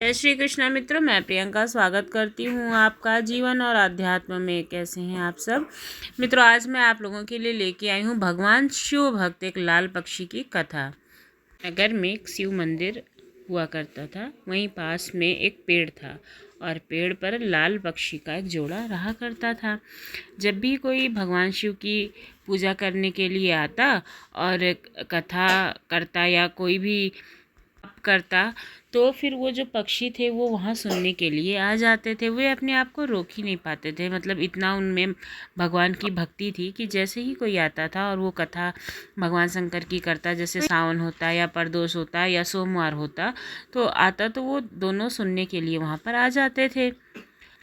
जय श्री कृष्णा मित्रों, मैं प्रियंका स्वागत करती हूँ आपका जीवन और अध्यात्म में। कैसे हैं आप सब मित्रों? आज मैं आप लोगों के लिए लेके आई हूँ भगवान शिव भक्त एक लाल पक्षी की कथा। नगर में एक शिव मंदिर हुआ करता था। वहीं पास में एक पेड़ था और पेड़ पर लाल पक्षी का एक जोड़ा रहा करता था। जब भी कोई भगवान शिव की पूजा करने के लिए आता और कथा करता या कोई भी करता, तो फिर वो जो पक्षी थे वो वहाँ सुनने के लिए आ जाते थे। वे अपने आप को रोक ही नहीं पाते थे, मतलब इतना उनमें भगवान की भक्ति थी कि जैसे ही कोई आता था और वो कथा भगवान शंकर की करता, जैसे सावन होता या प्रदोष होता या सोमवार होता, तो आता तो वो दोनों सुनने के लिए वहाँ पर आ जाते थे।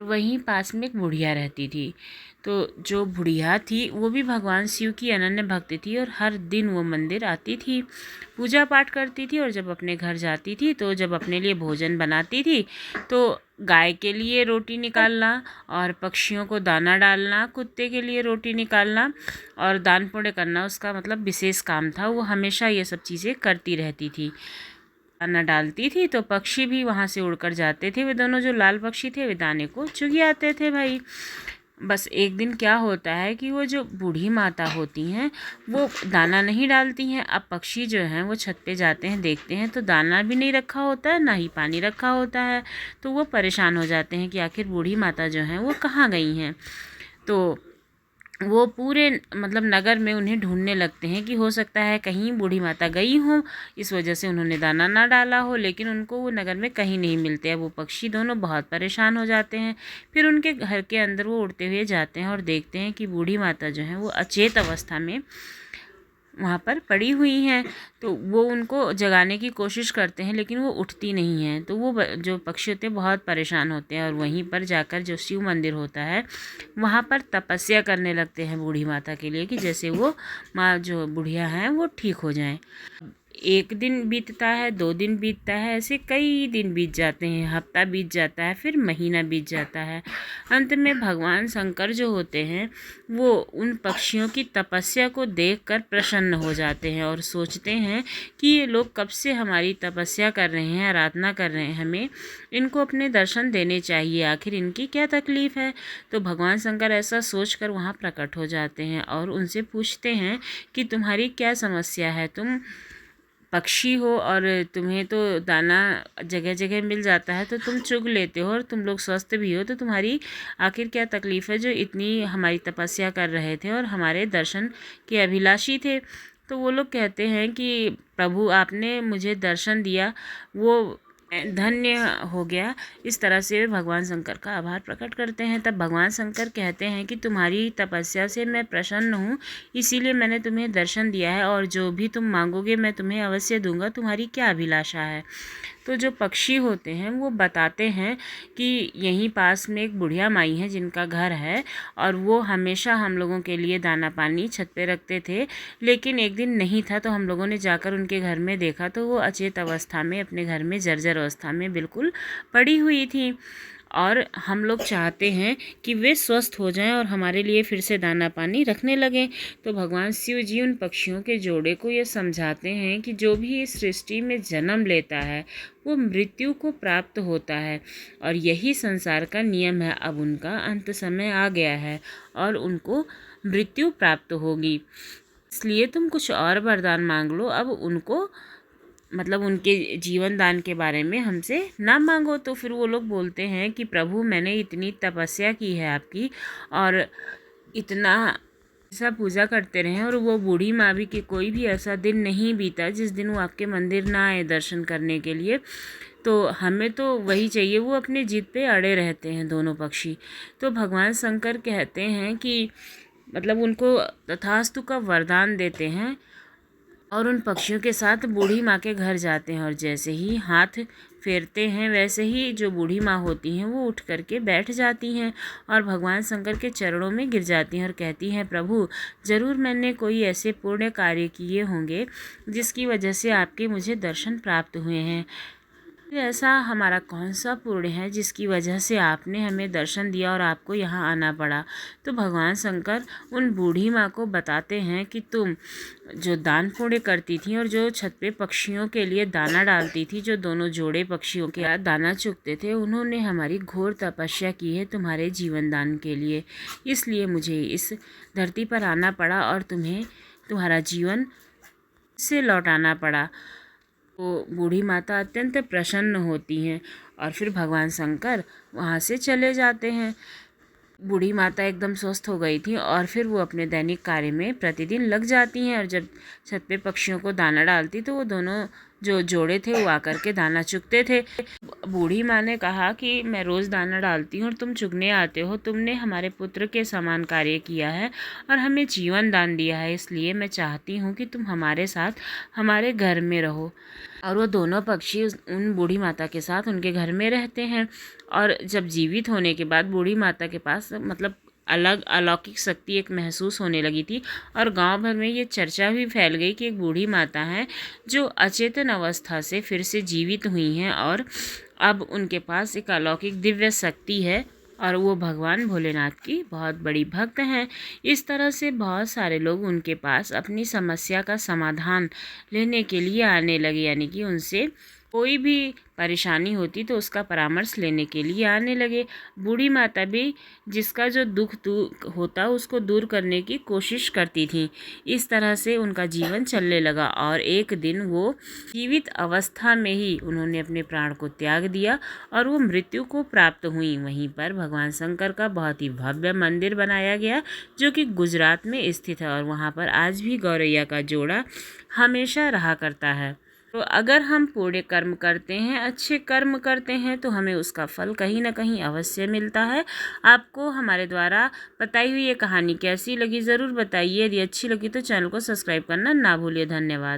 वहीं पास में एक बुढ़िया रहती थी। तो जो बुढ़िया थी वो भी भगवान शिव की अनन्य भक्त थी और हर दिन वो मंदिर आती थी, पूजा पाठ करती थी और जब अपने घर जाती थी तो जब अपने लिए भोजन बनाती थी तो गाय के लिए रोटी निकालना और पक्षियों को दाना डालना, कुत्ते के लिए रोटी निकालना और दान पुण्य करना उसका मतलब विशेष काम था। वो हमेशा ये सब चीज़ें करती रहती थी। दाना डालती थी तो पक्षी भी वहाँ से उड़कर जाते थे। वे दोनों जो लाल पक्षी थे वे दाने को चुग आते थे भाई। बस एक दिन क्या होता है कि वो जो बूढ़ी माता होती हैं वो दाना नहीं डालती हैं। अब पक्षी जो हैं वो छत पे जाते हैं, देखते हैं तो दाना भी नहीं रखा होता है, ना ही पानी रखा होता है। तो वो परेशान हो जाते हैं कि आखिर बूढ़ी माता जो हैं वो कहाँ गई हैं। तो वो पूरे मतलब नगर में उन्हें ढूंढने लगते हैं कि हो सकता है कहीं बूढ़ी माता गई हो, इस वजह से उन्होंने दाना ना डाला हो, लेकिन उनको वो नगर में कहीं नहीं मिलते हैं। वो पक्षी दोनों बहुत परेशान हो जाते हैं। फिर उनके घर के अंदर वो उड़ते हुए जाते हैं और देखते हैं कि बूढ़ी माता जो है वो अचेत अवस्था में वहाँ पर पड़ी हुई हैं। तो वो उनको जगाने की कोशिश करते हैं लेकिन वो उठती नहीं हैं। तो वो जो पक्षी होते हैं बहुत परेशान होते हैं और वहीं पर जाकर जो शिव मंदिर होता है वहाँ पर तपस्या करने लगते हैं बूढ़ी माता के लिए कि जैसे वो माँ जो बुढ़िया हैं वो ठीक हो जाएं। एक दिन बीतता है, 2 दिन बीतता है, ऐसे कई दिन बीत जाते हैं, हफ्ता बीत जाता है, फिर महीना बीत जाता है। अंत में भगवान शंकर जो होते हैं वो उन पक्षियों की तपस्या को देखकर प्रसन्न हो जाते हैं और सोचते हैं कि ये लोग कब से हमारी तपस्या कर रहे हैं, आराधना कर रहे हैं, हमें इनको अपने दर्शन देने चाहिए, आखिर इनकी क्या तकलीफ़ है। तो भगवान शंकर ऐसा सोचकर वहाँ प्रकट हो जाते हैं और उनसे पूछते हैं कि तुम्हारी क्या समस्या है, तुम पक्षी हो और तुम्हें तो दाना जगह जगह मिल जाता है तो तुम चुग लेते हो और तुम लोग स्वस्थ भी हो, तो तुम्हारी आखिर क्या तकलीफ़ है जो इतनी हमारी तपस्या कर रहे थे और हमारे दर्शन के अभिलाषी थे। तो वो लोग कहते हैं कि प्रभु आपने मुझे दर्शन दिया, वो धन्य हो गया। इस तरह से भगवान शंकर का आभार प्रकट करते हैं। तब भगवान शंकर कहते हैं कि तुम्हारी तपस्या से मैं प्रसन्न हूँ, इसीलिए मैंने तुम्हें दर्शन दिया है और जो भी तुम मांगोगे मैं तुम्हें अवश्य दूंगा। तुम्हारी क्या अभिलाषा है? तो जो पक्षी होते हैं वो बताते हैं कि यहीं पास में एक बुढ़िया माई है जिनका घर है और वो हमेशा हम लोगों के लिए दाना पानी छत पे रखते थे, लेकिन एक दिन नहीं था तो हम लोगों ने जाकर उनके घर में देखा तो वो अचेत अवस्था में अपने घर में जर्जर अवस्था में बिल्कुल पड़ी हुई थी और हम लोग चाहते हैं कि वे स्वस्थ हो जाएं और हमारे लिए फिर से दाना पानी रखने लगें। तो भगवान शिव जी उन पक्षियों के जोड़े को ये समझाते हैं कि जो भी इस सृष्टि में जन्म लेता है वो मृत्यु को प्राप्त होता है और यही संसार का नियम है। अब उनका अंत समय आ गया है और उनको मृत्यु प्राप्त होगी, इसलिए तुम कुछ और वरदान मांग लो। अब उनको मतलब उनके जीवन दान के बारे में हमसे ना मांगो। तो फिर वो लोग बोलते हैं कि प्रभु मैंने इतनी तपस्या की है आपकी और इतना ऐसा पूजा करते रहे और वो बूढ़ी माँ भी कि कोई भी ऐसा दिन नहीं बीता जिस दिन वो आपके मंदिर ना आए दर्शन करने के लिए, तो हमें तो वही चाहिए। वो अपनी जिद पे अड़े रहते हैं दोनों पक्षी। तो भगवान शंकर कहते हैं कि मतलब उनको तथास्तु का वरदान देते हैं और उन पक्षियों के साथ बूढ़ी माँ के घर जाते हैं और जैसे ही हाथ फेरते हैं वैसे ही जो बूढ़ी माँ होती हैं वो उठ करके बैठ जाती हैं और भगवान शंकर के चरणों में गिर जाती हैं और कहती हैं प्रभु ज़रूर मैंने कोई ऐसे पुण्य कार्य किए होंगे जिसकी वजह से आपके मुझे दर्शन प्राप्त हुए हैं। ऐसा हमारा कौन सा पुण्य है जिसकी वजह से आपने हमें दर्शन दिया और आपको यहाँ आना पड़ा। तो भगवान शंकर उन बूढ़ी माँ को बताते हैं कि तुम जो दान पुण्य करती थी और जो छत पे पक्षियों के लिए दाना डालती थी, जो दोनों जोड़े पक्षियों के साथ दाना चुगते थे, उन्होंने हमारी घोर तपस्या की है तुम्हारे जीवन दान के लिए। इसलिए मुझे इस धरती पर आना पड़ा और तुम्हें तुम्हारा जीवन से लौटाना पड़ा। तो बूढ़ी माता अत्यंत प्रसन्न होती हैं और फिर भगवान शंकर वहाँ से चले जाते हैं। बूढ़ी माता एकदम स्वस्थ हो गई थी और फिर वो अपने दैनिक कार्य में प्रतिदिन लग जाती हैं और जब छत पे पक्षियों को दाना डालती तो वो दोनों जो जोड़े थे वो आकर के दाना चुगते थे। बूढ़ी माँ ने कहा कि मैं रोज़ दाना डालती हूँ और तुम चुगने आते हो। तुमने हमारे पुत्र के समान कार्य किया है और हमें जीवन दान दिया है, इसलिए मैं चाहती हूँ कि तुम हमारे साथ हमारे घर में रहो। और वो दोनों पक्षी उन बूढ़ी माता के साथ उनके घर में रहते हैं। और जब जीवित होने के बाद बूढ़ी माता के पास मतलब अलग अलौकिक शक्ति एक महसूस होने लगी थी और गांव भर में ये चर्चा भी फैल गई कि एक बूढ़ी माता है जो अचेतन अवस्था से फिर से जीवित हुई हैं और अब उनके पास एक अलौकिक दिव्य शक्ति है और वो भगवान भोलेनाथ की बहुत बड़ी भक्त हैं। इस तरह से बहुत सारे लोग उनके पास अपनी समस्या का समाधान लेने के लिए आने लगे, यानी कि उनसे कोई भी परेशानी होती तो उसका परामर्श लेने के लिए आने लगे। बूढ़ी माता भी जिसका जो दुख होता उसको दूर करने की कोशिश करती थी। इस तरह से उनका जीवन चलने लगा और एक दिन वो जीवित अवस्था में ही उन्होंने अपने प्राण को त्याग दिया और वो मृत्यु को प्राप्त हुई। वहीं पर भगवान शंकर का बहुत ही भव्य मंदिर बनाया गया जो कि गुजरात में स्थित है और वहाँ पर आज भी गौरैया का जोड़ा हमेशा रहा करता है। तो अगर हम पुण्य कर्म करते हैं, अच्छे कर्म करते हैं, तो हमें उसका फल कहीं ना कहीं अवश्य मिलता है। आपको हमारे द्वारा बताई हुई ये कहानी कैसी लगी ज़रूर बताइए। यदि अच्छी लगी तो चैनल को सब्सक्राइब करना ना भूलिए। धन्यवाद।